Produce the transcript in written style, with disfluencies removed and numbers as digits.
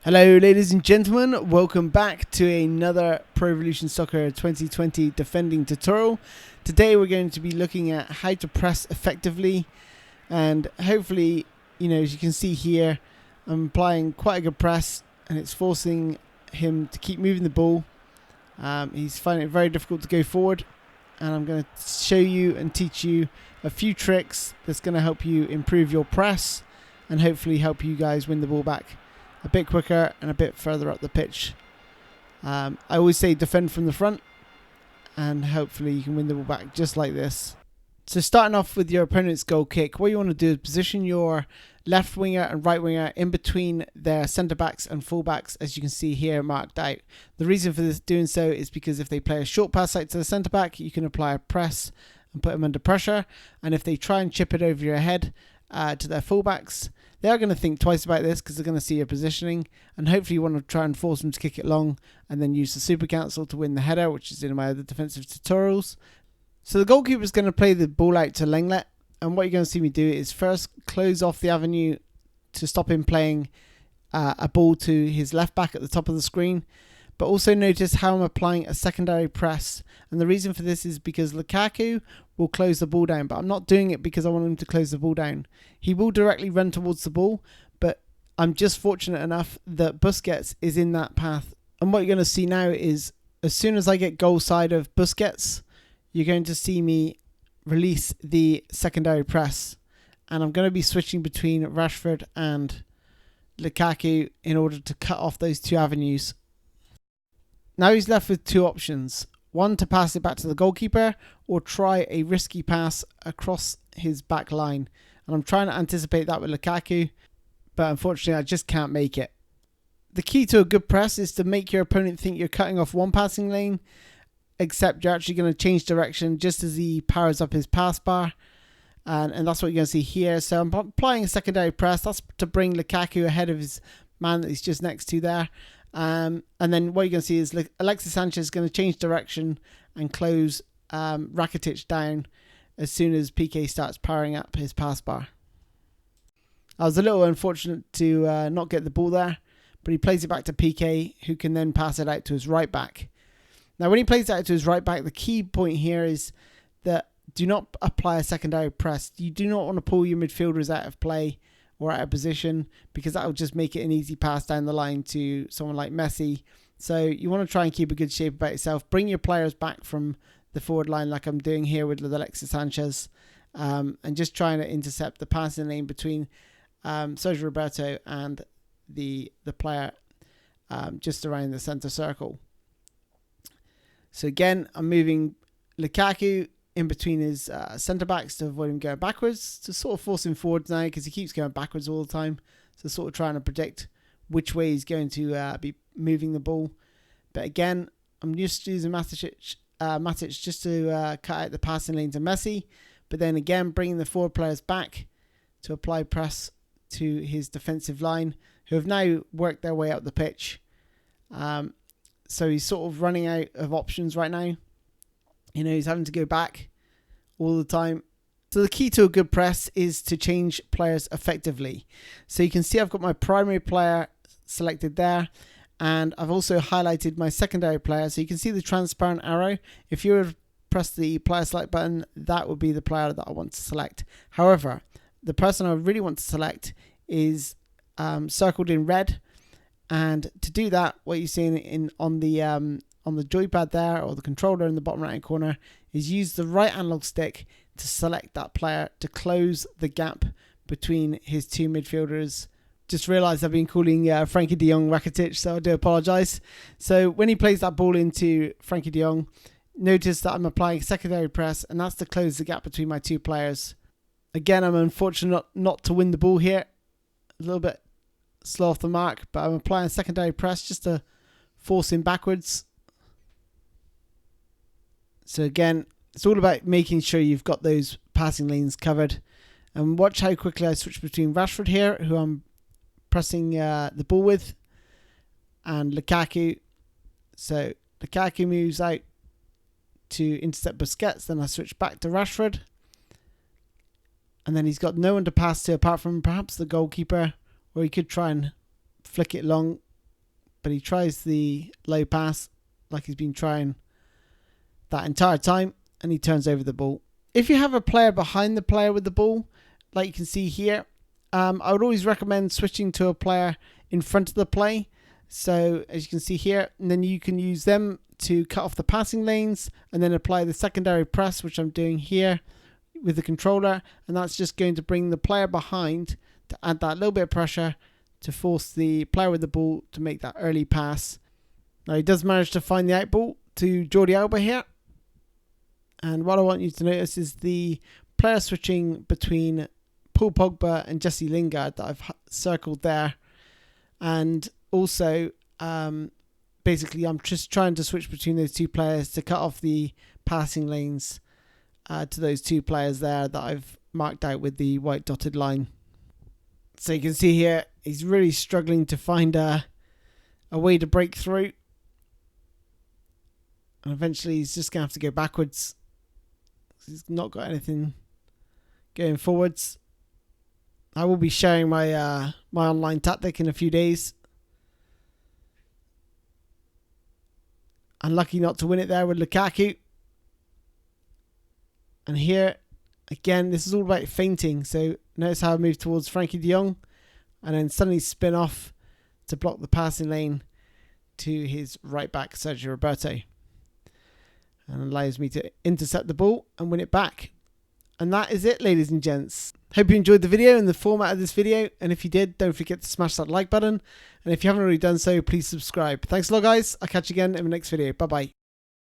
Hello ladies and gentlemen, welcome back to another Pro Evolution Soccer 2020 defending tutorial. Today we're going to be looking at how to press effectively, and hopefully, as you can see here, I'm applying quite a good press and it's forcing him to keep moving the ball. He's finding it very difficult to go forward, and I'm going to show you and teach you a few tricks that's going to help you improve your press and hopefully help you guys win the ball back a bit quicker and a bit further up the pitch. I always say defend from the front, and hopefully you can win the ball back just like this. So starting off with your opponent's goal kick, what you want to do is position your left winger and right winger in between their centre backs and full backs, as you can see here marked out. The reason for this doing so is because if they play a short pass out to the centre back, you can apply a press and put them under pressure, and if they try and chip it over your head to their fullbacks, they are going to think twice about this because they're going to see your positioning, and hopefully you want to try and force them to kick it long and then use the super cancel to win the header, which is in my other defensive tutorials. So the goalkeeper is going to play the ball out to Lenglet, and what you're going to see me do is first close off the avenue to stop him playing a ball to his left back at the top of the screen. But also notice how I'm applying a secondary press, and the reason for this is because Lukaku will close the ball down, but I'm not doing it because I want him to close the ball down. He will directly run towards the ball, but I'm just fortunate enough that Busquets is in that path. And what you're going to see now is as soon as I get goal side of Busquets, you're going to see me release the secondary press, and I'm going to be switching between Rashford and Lukaku in order to cut off those two avenues. Now he's left with two options. One, to pass it back to the goalkeeper, or try a risky pass across his back line. And I'm trying to anticipate that with Lukaku, but unfortunately I just can't make it. The key to a good press is to make your opponent think you're cutting off one passing lane, except you're actually going to change direction just as he powers up his pass bar. And that's what you're going to see here. So I'm applying a secondary press. That's to bring Lukaku ahead of his man that he's just next to there. And then what you're going to see is Alexis Sanchez is going to change direction and close Rakitic down as soon as PK starts powering up his pass bar. I was a little unfortunate to not get the ball there, but he plays it back to PK, who can then pass it out to his right back. Now when he plays it out to his right back, the key point here is that do not apply a secondary press. You do not want to pull your midfielders out of play or out of position, because that will just make it an easy pass down the line to someone like Messi. So you want to try and keep a good shape about yourself. Bring your players back from the forward line like I'm doing here with Alexis Sanchez, and just trying to intercept the passing lane between Sergio Roberto and the player just around the centre circle. So again, I'm moving Lukaku in between his centre backs to avoid him going backwards, to sort of force him forwards now because he keeps going backwards all the time. So sort of trying to predict which way he's going to be moving the ball. But again, I'm just using Matic just to cut out the passing lane to Messi. But then again, bringing the forward players back to apply press to his defensive line, who have now worked their way up the pitch. So he's sort of running out of options right now. He's having to go back all the time. So the key to a good press is to change players effectively. So you can see I've got my primary player selected there, and I've also highlighted my secondary player. So you can see the transparent arrow. If you were to press the player select button, that would be the player that I want to select. However, the person I really want to select is circled in red. And to do that, what you're seeing on the joypad there, or the controller in the bottom right hand corner, is use the right analog stick to select that player to close the gap between his two midfielders. Just realised I've been calling Frankie de Jong Rakitic, so I do apologise. So when he plays that ball into Frankie de Jong, notice that I'm applying secondary press, and that's to close the gap between my two players. Again, I'm unfortunate not to win the ball here. A little bit slow off the mark, but I'm applying secondary press just to force him backwards. So again, it's all about making sure you've got those passing lanes covered. And watch how quickly I switch between Rashford here, who I'm pressing the ball with, and Lukaku. So Lukaku moves out to intercept Busquets, then I switch back to Rashford. And then he's got no one to pass to apart from perhaps the goalkeeper, or he could try and flick it long but he tries the low pass like he's been trying that entire time, and he turns over the ball. If you have a player behind the player with the ball, like you can see here, I would always recommend switching to a player in front of the play. So as you can see here, and then you can use them to cut off the passing lanes and then apply the secondary press, which I'm doing here with the controller. And that's just going to bring the player behind to add that little bit of pressure to force the player with the ball to make that early pass. Now he does manage to find the out ball to Jordi Alba here. And what I want you to notice is the player switching between Paul Pogba and Jesse Lingard that I've circled there. And also, basically, I'm just trying to switch between those two players to cut off the passing lanes to those two players there that I've marked out with the white dotted line. So you can see here, he's really struggling to find a way to break through. And eventually, he's just going to have to go backwards. He's not got anything going forwards. I will be sharing my my online tactic in a few days. Unlucky not to win it there with Lukaku. And here, again, this is all about feinting. So notice how I move towards Frankie de Jong and then suddenly spin off to block the passing lane to his right back, Sergio Roberto. And allows me to intercept the ball and win it back. And that is it, ladies and gents. Hope you enjoyed the video and the format of this video. And if you did, don't forget to smash that like button. And if you haven't already done so, please subscribe. Thanks a lot, guys. I'll catch you again in the next video. Bye-bye.